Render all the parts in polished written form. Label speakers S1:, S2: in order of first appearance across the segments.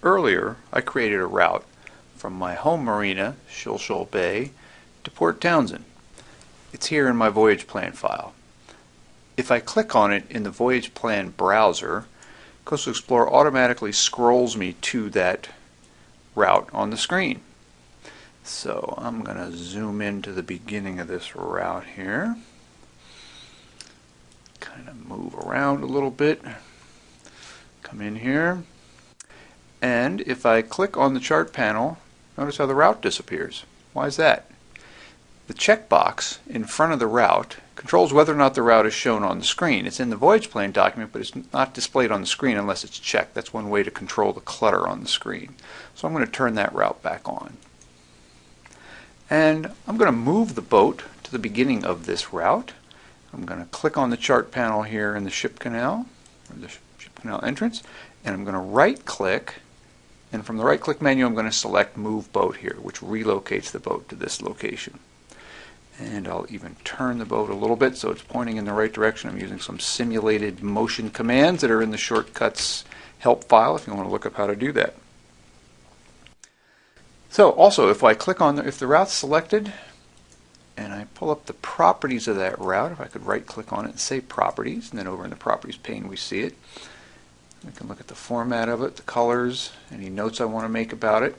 S1: Earlier, I created a route from my home marina, Shilshole Bay, to Port Townsend. It's here in my voyage plan file. If I click on it in the voyage plan browser, Coastal Explorer automatically scrolls me to that route on the screen. So I'm going to zoom into the beginning of this route here. Kind of move around a little bit. Come in here. And if I click on the chart panel, notice how the route disappears. Why is that? The checkbox in front of the route controls whether or not the route is shown on the screen. It's in the voyage plan document, but it's not displayed on the screen unless it's checked. That's one way to control the clutter on the screen. So I'm going to turn that route back on. And I'm going to move the boat to the beginning of this route. I'm going to click on the chart panel here in the ship canal, or the ship canal entrance, and I'm going to right click, and from the right click menu I'm going to select Move Boat here, which relocates the boat to this location. And I'll even turn the boat a little bit so it's pointing in the right direction. I'm using some simulated motion commands that are in the shortcuts help file if you want to look up how to do that. So also, if I click on if the route's selected and I pull up the properties of that route, if I could right click on it and say properties, and then over in the properties pane we see it. We can look at the format of it, the colors, any notes I want to make about it,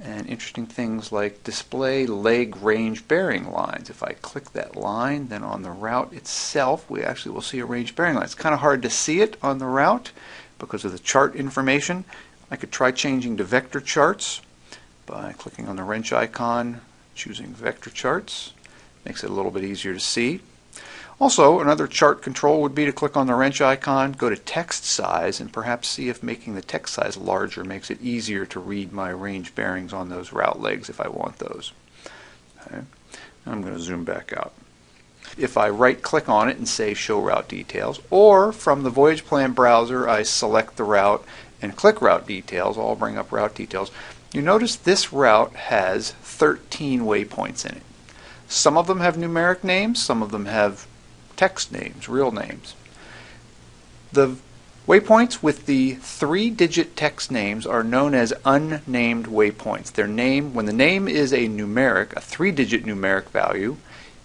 S1: and interesting things like display leg range bearing lines. If I click that line, then on the route itself we actually will see a range bearing line. It's kind of hard to see it on the route because of the chart information. I could try changing to vector charts by clicking on the wrench icon, choosing vector charts. Makes it a little bit easier to see. Also, another chart control would be to click on the wrench icon, go to text size, and perhaps see if making the text size larger makes it easier to read my range bearings on those route legs if I want those. Okay. I'm going to zoom back out. If I right click on it and say Show Route Details, or from the Voyage Plan browser I select the route and click Route Details, I'll bring up Route Details. You notice this route has 13 waypoints in it. Some of them have numeric names, some of them have text names, real names. The waypoints with the 3-digit text names are known as unnamed waypoints. Their name, when the name is a numeric, a 3-digit numeric value,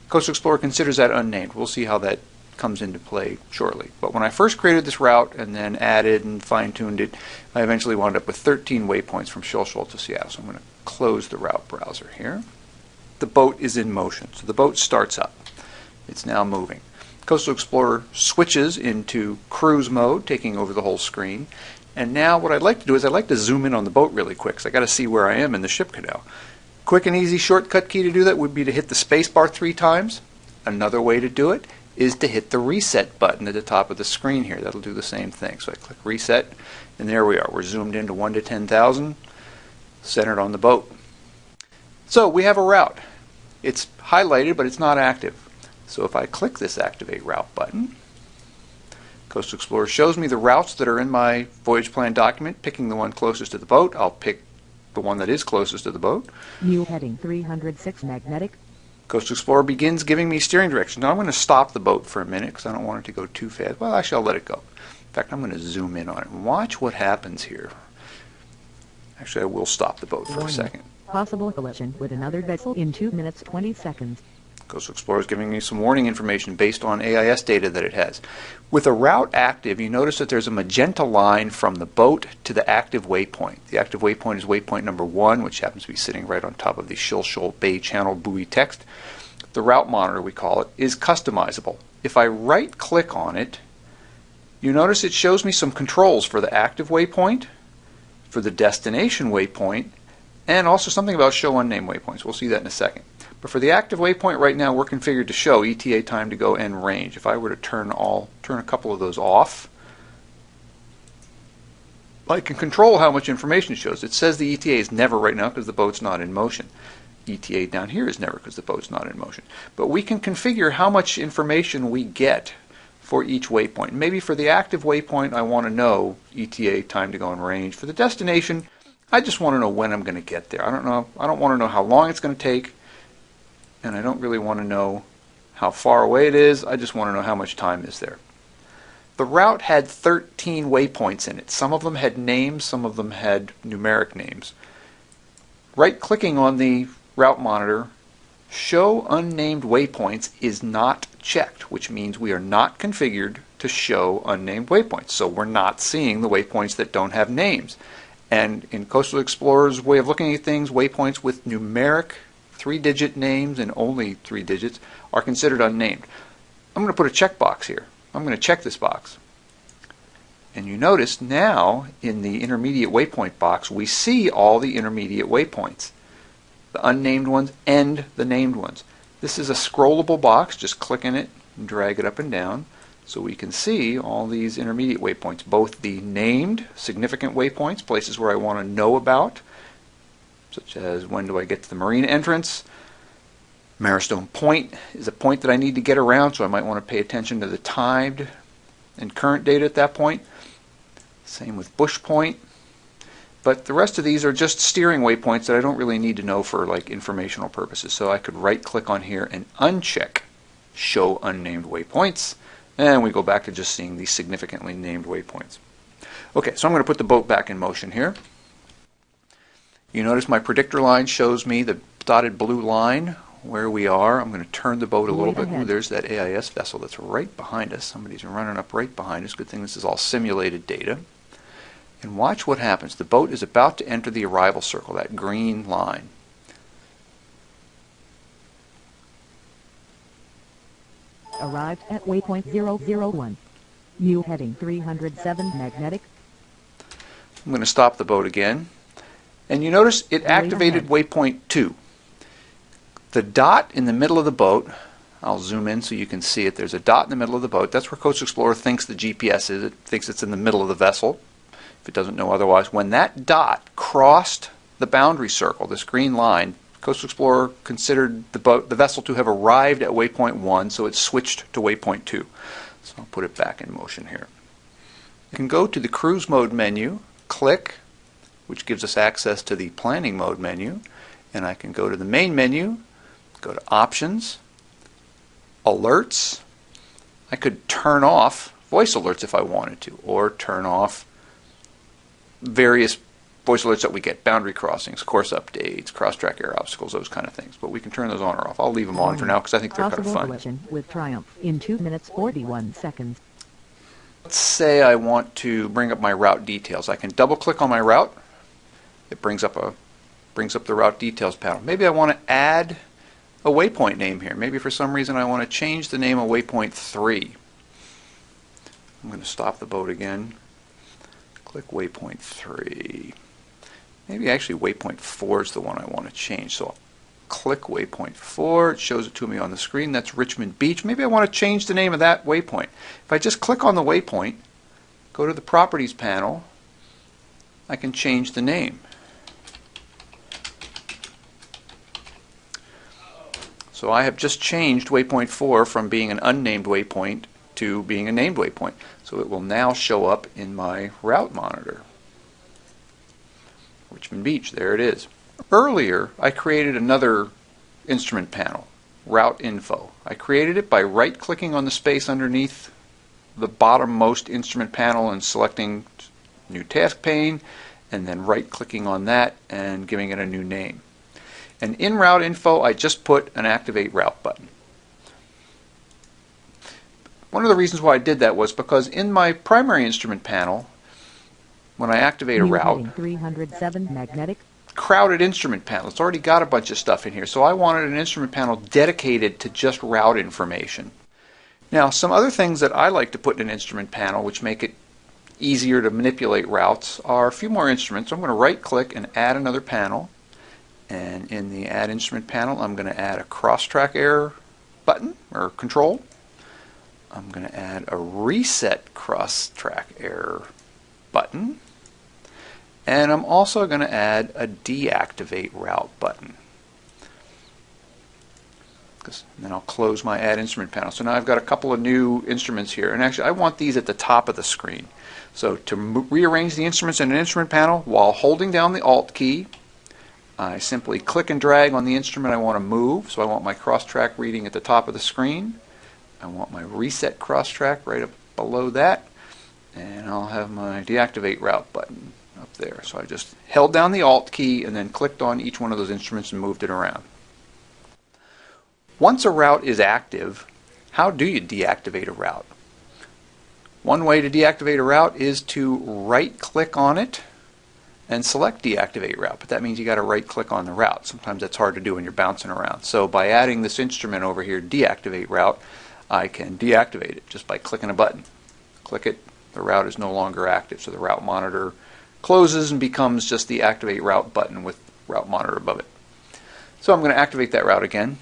S1: Coastal Explorer considers that unnamed. We'll see how that comes into play shortly. But when I first created this route and then added and fine-tuned it, I eventually wound up with 13 waypoints from Shilshole to Seattle. So I'm going to close the route browser here. The boat is in motion, so the boat starts up. It's now moving. Coastal Explorer switches into cruise mode, taking over the whole screen. And now what I'd like to do is I'd like to zoom in on the boat really quick, because I've got to see where I am in the ship canal. Quick and easy shortcut key to do that would be to hit the space bar 3 times. Another way to do it is to hit the reset button at the top of the screen here. That'll do the same thing. So I click reset, and there we are. We're zoomed into 1 to 10,000, centered on the boat. So we have a route. It's highlighted, but it's not active. So if I click this Activate Route button, Coastal Explorer shows me the routes that are in my voyage plan document, picking the one closest to the boat. I'll pick the one that is closest to the boat.
S2: New heading 306 magnetic.
S1: Coastal Explorer begins giving me steering direction. Now I'm going to stop the boat for a minute because I don't want it to go too fast. Well, actually I'll let it go. In fact, I'm going to zoom in on it and watch what happens here. Actually, I will stop the boat for a second.
S2: Possible collision with another vessel in 2 minutes 20 seconds.
S1: Coastal Explorer is giving me some warning information based on AIS data that it has. With a route active, you notice that there's a magenta line from the boat to the active waypoint. The active waypoint is waypoint number 1, which happens to be sitting right on top of the Shilshole Bay Channel buoy text. The route monitor, we call it, is customizable. If I right click on it, you notice it shows me some controls for the active waypoint, for the destination waypoint, and also something about show unnamed waypoints. We'll see that in a second. But for the active waypoint right now, we're configured to show ETA, time to go, and range. If I were to turn a couple of those off, I can control how much information it shows. It says the ETA is never right now because the boat's not in motion. ETA down here is never because the boat's not in motion. But we can configure how much information we get for each waypoint. Maybe for the active waypoint, I want to know ETA, time to go, and range. For the destination, I just want to know when I'm going to get there. I don't want to know how long it's going to take. And I don't really want to know how far away it is. I just want to know how much time is there. the route had 13 waypoints in it. Some of them had names, some of them had numeric names. Right-clicking on the route monitor, Show Unnamed Waypoints is not checked, which means we are not configured to show unnamed waypoints. So we're not seeing the waypoints that don't have names. And in Coastal Explorer's way of looking at things, waypoints with numeric 3-digit names and only 3 digits are considered unnamed. I'm going to put a checkbox here. I'm going to check this box. And you notice now in the intermediate waypoint box, we see all the intermediate waypoints. The unnamed ones and the named ones. This is a scrollable box. Just click in it and drag it up and down so we can see all these intermediate waypoints, both the named significant waypoints, places where I want to know about, such as when do I get to the marina entrance. Marrowstone Point is a point that I need to get around, so I might want to pay attention to the tide and current data at that point. Same with Bush Point. But the rest of these are just steering waypoints that I don't really need to know for like informational purposes. So I could right click on here and uncheck Show Unnamed Waypoints, and we go back to just seeing these significantly named waypoints. Okay, so I'm going to put the boat back in motion here. You notice my predictor line shows me the dotted blue line where we are. I'm going to turn the boat a little bit. Ooh, there's that AIS vessel that's right behind us. Somebody's running up right behind us. Good thing this is all simulated data. And watch what happens. The boat is about to enter the arrival circle, that green line.
S2: Arrived at waypoint 001. New heading 307 magnetic.
S1: I'm going to stop the boat again. And you notice it activated waypoint 2. The dot in the middle of the boat, I'll zoom in so you can see it. There's a dot in the middle of the boat. That's where Coastal Explorer thinks the GPS is. It thinks it's in the middle of the vessel, if it doesn't know otherwise. When that dot crossed the boundary circle, this green line, Coastal Explorer considered the vessel to have arrived at waypoint 1, so it switched to waypoint 2. So I'll put it back in motion here. You can go to the cruise mode menu, click, which gives us access to the planning mode menu, and I can go to the main menu, go to options, alerts. I could turn off voice alerts if I wanted to, or turn off various voice alerts that we get, boundary crossings, course updates, cross-track air obstacles, those kind of things. But we can turn those on or off. I'll leave them on for now because I think they're kind of fun.
S2: Collision with Triumph in 2 minutes 41 seconds.
S1: Let's say I want to bring up my route details. I can double-click on my route. It brings up the route details panel. Maybe I want to add a waypoint name here. Maybe for some reason I want to change the name of waypoint 3. I'm going to stop the boat again. Click waypoint 3. Maybe actually waypoint 4 is the one I want to change. So I'll click waypoint 4. It shows it to me on the screen. That's Richmond Beach. Maybe I want to change the name of that waypoint. If I just click on the waypoint, go to the properties panel, I can change the name. So I have just changed waypoint 4 from being an unnamed waypoint to being a named waypoint. So it will now show up in my route monitor. Richmond Beach, there it is. Earlier, I created another instrument panel, Route Info. I created it by right-clicking on the space underneath the bottommost instrument panel and selecting New Task Pane, and then right-clicking on that and giving it a new name. And in Route Info, I just put an Activate Route button. One of the reasons why I did that was because in my primary instrument panel, when I activate a route,
S2: 307 magnetic,
S1: crowded instrument panel, it's already got a bunch of stuff in here, so I wanted an instrument panel dedicated to just route information. Now, some other things that I like to put in an instrument panel, which make it easier to manipulate routes, are a few more instruments. I'm going to right-click and add another panel. And in the Add Instrument panel, I'm going to add a cross-track error button, or control. I'm going to add a Reset Cross-Track Error button. And I'm also going to add a Deactivate Route button. And then I'll close my Add Instrument panel. So now I've got a couple of new instruments here. And actually, I want these at the top of the screen. So to rearrange the instruments in an instrument panel while holding down the Alt key, I simply click and drag on the instrument I want to move. So I want my cross-track reading at the top of the screen. I want my reset cross-track right up below that. And I'll have my deactivate route button up there. So I just held down the Alt key and then clicked on each one of those instruments and moved it around. Once a route is active, how do you deactivate a route? One way to deactivate a route is to right-click on it and select deactivate route, but that means you got to right-click on the route. Sometimes that's hard to do when you're bouncing around. So by adding this instrument over here, deactivate route, I can deactivate it just by clicking a button. Click it, the route is no longer active, so the route monitor closes and becomes just the activate route button with route monitor above it. So I'm going to activate that route again.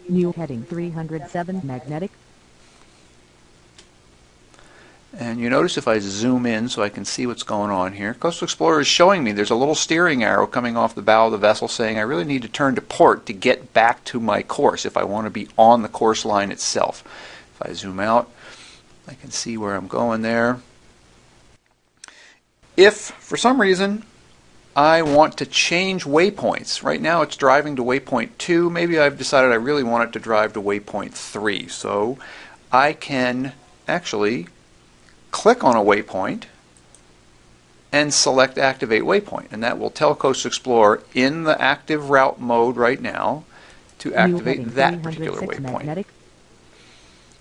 S2: New heading 307 magnetic.
S1: And you notice if I zoom in so I can see what's going on here, Coastal Explorer is showing me there's a little steering arrow coming off the bow of the vessel saying I really need to turn to port to get back to my course if I want to be on the course line itself. If I zoom out, I can see where I'm going there. If, for some reason, I want to change waypoints. Right now it's driving to waypoint 2. Maybe I've decided I really want it to drive to waypoint 3. So I can actually click on a waypoint and select Activate Waypoint. And that will tell Coastal Explorer in the active route mode right now to activate that particular waypoint.
S2: Magnetic.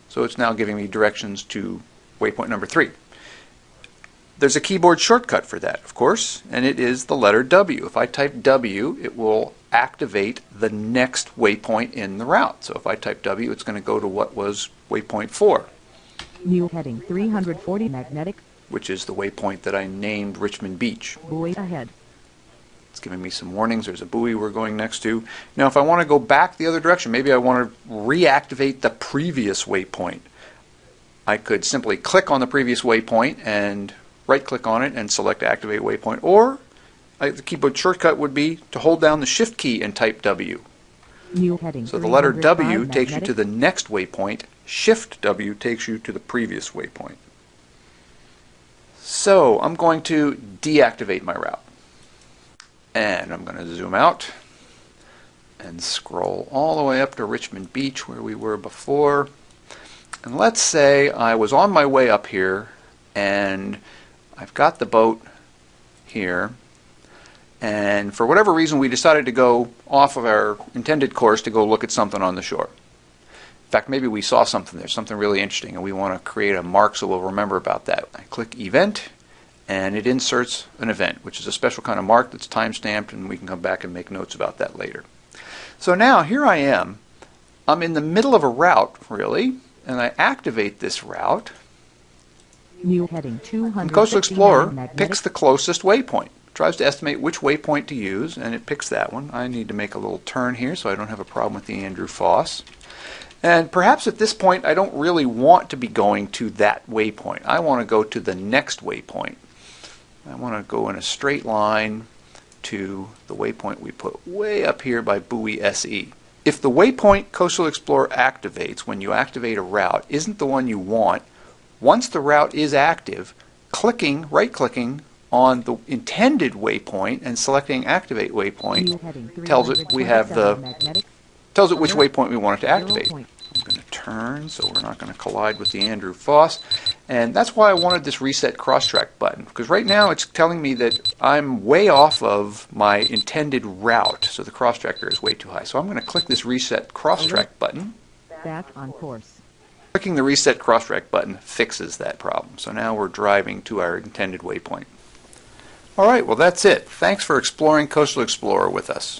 S1: So it's now giving me directions to waypoint number 3. There's a keyboard shortcut for that, of course, and it is the letter W. If I type W, it will activate the next waypoint in the route. So if I type W, it's going to go to what was waypoint 4.
S2: New heading 340 magnetic.
S1: Which is the waypoint that I named Richmond Beach.
S2: Buoy ahead.
S1: It's giving me some warnings. There's a buoy we're going next to. Now if I want to go back the other direction, maybe I want to reactivate the previous waypoint. I could simply click on the previous waypoint and right-click on it and select Activate Waypoint. Or the keyboard shortcut would be to hold down the Shift key and type W.
S2: New heading
S1: So the letter
S2: 305
S1: W takes you
S2: magnetic.
S1: to the next waypoint. Shift W takes you to the previous waypoint. So I'm going to deactivate my route. And I'm going to zoom out and scroll all the way up to Richmond Beach where we were before. And let's say I was on my way up here and I've got the boat here, and for whatever reason we decided to go off of our intended course to go look at something on the shore. In fact, maybe we saw something there, something really interesting, and we want to create a mark so we'll remember about that. I click Event, and it inserts an event, which is a special kind of mark that's time-stamped, and we can come back and make notes about that later. So now, here I am. I'm in the middle of a route, really, and I activate this route.
S2: New heading 269
S1: And Coastal Explorer
S2: magnetic.
S1: picks the closest waypoint. Tries to estimate which waypoint to use, and it picks that one. I need to make a little turn here so I don't have a problem with the Andrew Foss. And perhaps at this point I don't really want to be going to that waypoint. I want to go to the next waypoint. I want to go in a straight line to the waypoint we put way up here by Buoy SE. If the waypoint Coastal Explorer activates when you activate a route isn't the one you want, once the route is active, right-clicking on the intended waypoint and selecting Activate
S2: New
S1: Waypoint
S2: heading
S1: tells it we have
S2: 327 magnetic.
S1: tells it which waypoint we want it to activate.
S2: 0 point.
S1: I'm going to turn so we're not going to collide with the Andrew Foss. And that's why I wanted this Reset Crosstrack button, because right now it's telling me that I'm way off of my intended route, so the crosstracker is way too high. So I'm going to click this Reset Crosstrack button.
S2: Back on course.
S1: Clicking the Reset Crosstrack button fixes that problem. So now we're driving to our intended waypoint. All right, well that's it. Thanks for exploring Coastal Explorer with us.